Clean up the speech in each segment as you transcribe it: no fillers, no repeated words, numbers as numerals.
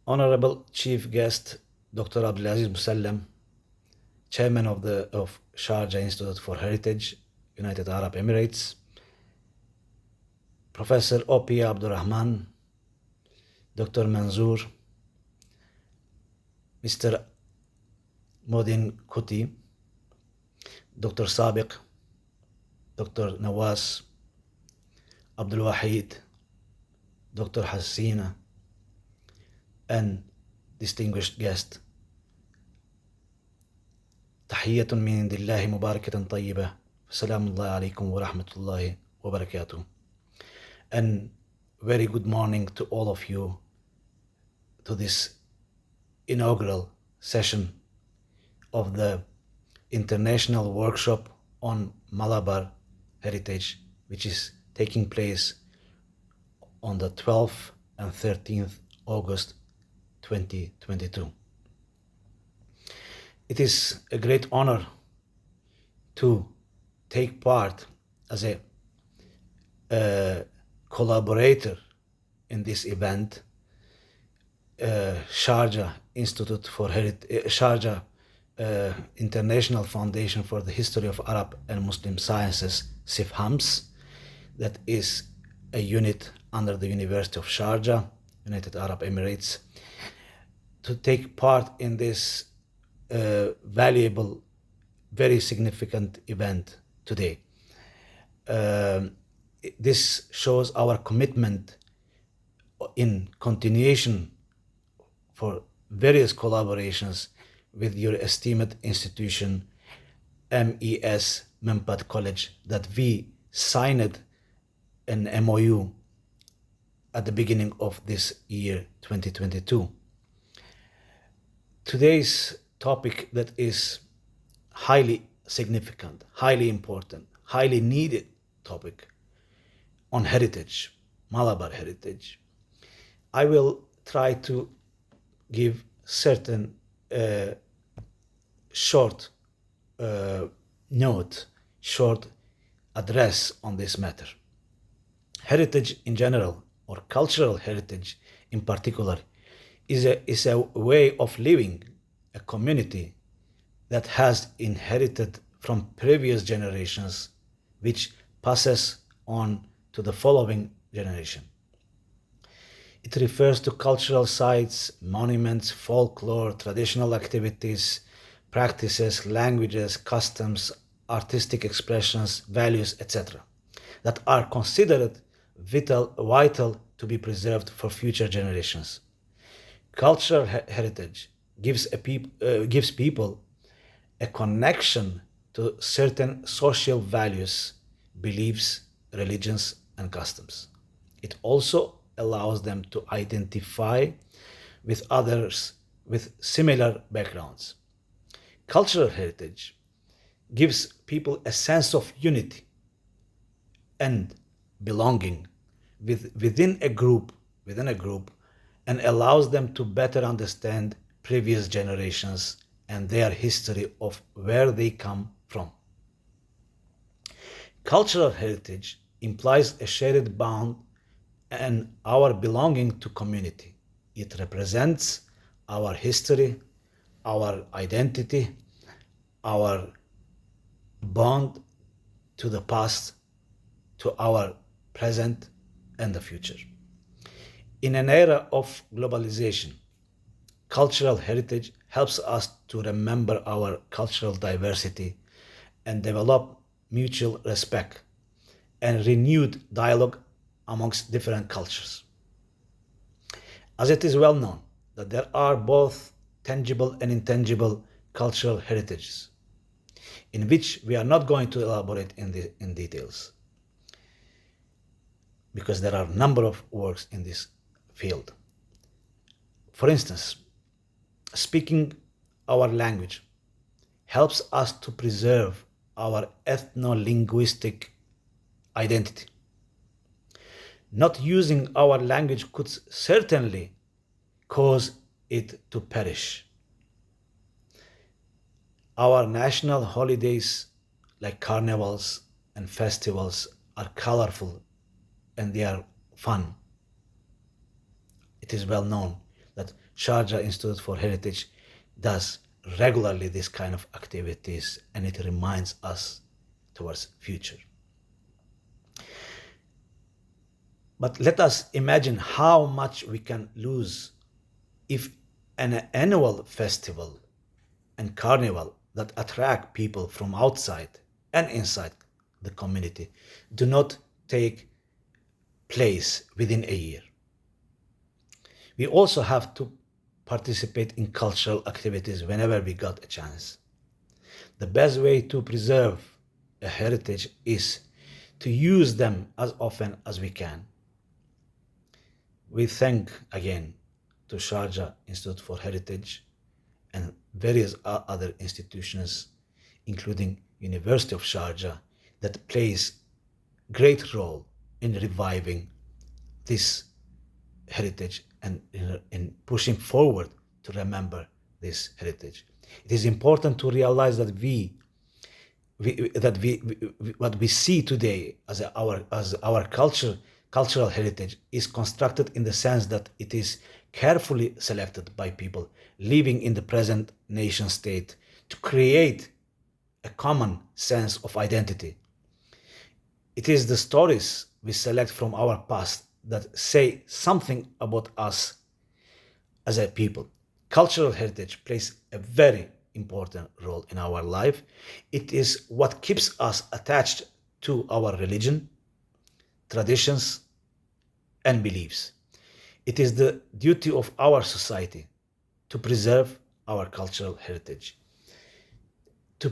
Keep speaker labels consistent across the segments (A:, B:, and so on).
A: Honorable Chief Guest Dr. Abdulaziz Musallam, Chairman of Sharjah Institute for Heritage, United Arab Emirates, Professor O.P. Abdurrahman, Dr. Manzoor, Mr. Modin Kuti, Dr. Sabiq, Dr. Nawaz, Abdul Wahid, Dr. Hassina, and distinguished guest. تحية من عند الله مباركة طيبة. السلام الله عليكم ورحمة الله وبركاته. And very good morning to all of you to this inaugural session of the International Workshop on Malabar Heritage, which is taking place on the 12th and 13th August 2022. It is a great honor to take part as a collaborator in this event. Sharjah Institute for Heritage, Sharjah International Foundation for the History of Arab and Muslim Sciences, SIFHAMS, that is a unit under the University of Sharjah, United Arab Emirates, to take part in this valuable, very significant event today. This shows our commitment in continuation for various collaborations with your esteemed institution, MES, Memphis College, that we signed an MOU at the beginning of this year, 2022. Today's topic that is highly significant, highly important, highly needed topic on heritage, Malabar heritage. I will try to give certain short note, short address on this matter. Heritage in general, or cultural heritage in particular, is a way of living, a community that has inherited from previous generations, which passes on to the following generation. It refers to cultural sites, monuments, folklore, traditional activities, practices, languages, customs, artistic expressions, values, etc., that are considered vital to be preserved for future generations. Cultural heritage gives people a connection to certain social values, beliefs, religions, and customs. It also allows them to identify with others with similar backgrounds. Cultural heritage gives people a sense of unity and belonging within a group, and allows them to better understand previous generations and their history of where they come from. Cultural heritage implies a shared bond and our belonging to community. It represents our history, our identity, our bond to the past, to our present and the future. In an era of globalization, cultural heritage helps us to remember our cultural diversity and develop mutual respect and renewed dialogue amongst different cultures. As it is well known that there are both tangible and intangible cultural heritages, in which we are not going to elaborate in details, because there are a number of works in this field. For instance, speaking our language helps us to preserve our ethno-linguistic identity. Not using our language could certainly cause it to perish. Our national holidays, like carnivals and festivals, are colorful and they are fun. It is well known that Sharjah Institute for Heritage does regularly this kind of activities, and it reminds us towards future. But let us imagine how much we can lose if an annual festival and carnival that attract people from outside and inside the community do not take place within a year. We also have to participate in cultural activities whenever we got a chance. The best way to preserve a heritage is to use them as often as we can. We thank again to Sharjah Institute for Heritage and various other institutions, including University of Sharjah, that plays great role in reviving this heritage and in pushing forward to remember this heritage. It is important to realize that what we see today as our cultural heritage is constructed in the sense that it is carefully selected by people living in the present nation state to create a common sense of identity. It is the stories we select from our past that say something about us as a people. Cultural heritage plays a very important role in our life. It is what keeps us attached to our religion, traditions, and beliefs. It is the duty of our society to preserve our cultural heritage. The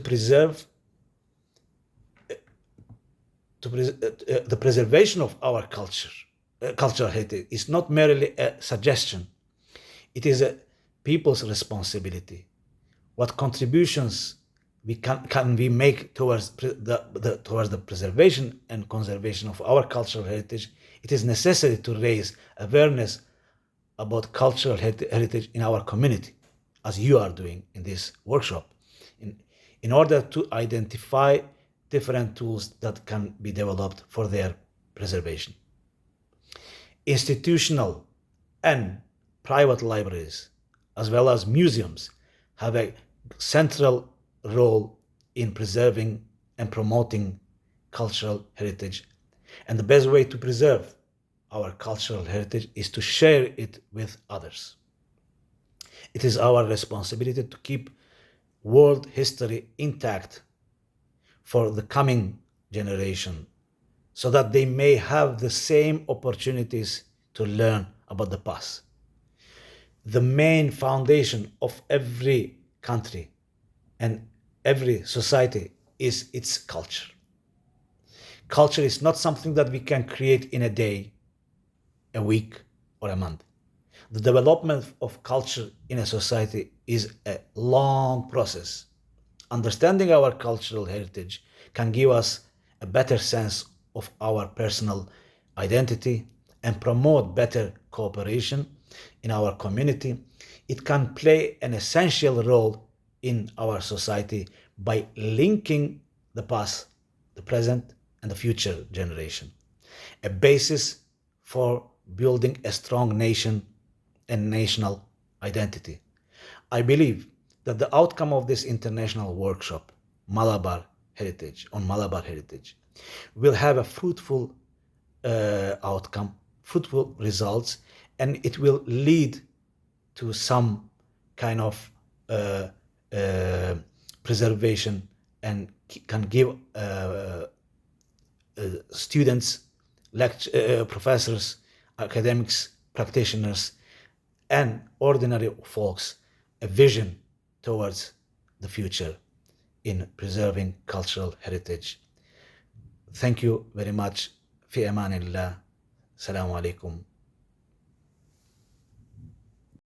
A: preservation of our cultural heritage is not merely a suggestion. It is a people's responsibility. What contributions can we make towards the preservation and conservation of our cultural heritage? It is necessary to raise awareness about cultural heritage in our community, as you are doing in this workshop, in order to identify different tools that can be developed for their preservation. Institutional and private libraries, as well as museums, have a central role in preserving and promoting cultural heritage. And the best way to preserve our cultural heritage is to share it with others. It is our responsibility to keep world history intact for the coming generation, so that they may have the same opportunities to learn about the past. The main foundation of every country and every society is its culture. Culture is not something that we can create in a day, a week, or a month. The development of culture in a society is a long process. Understanding our cultural heritage can give us a better sense of our personal identity and promote better cooperation in our community. It can play an essential role in our society by linking the past, the present, and the future generation, a basis for building a strong nation and national identity. I believe that the outcome of this international workshop, Malabar Heritage, will have a fruitful outcome, fruitful results, and it will lead to some kind of preservation and can give students, professors, academics, practitioners, and ordinary folks a vision towards the future in preserving cultural heritage. Thank you very much. في أمان الله. السلام عليكم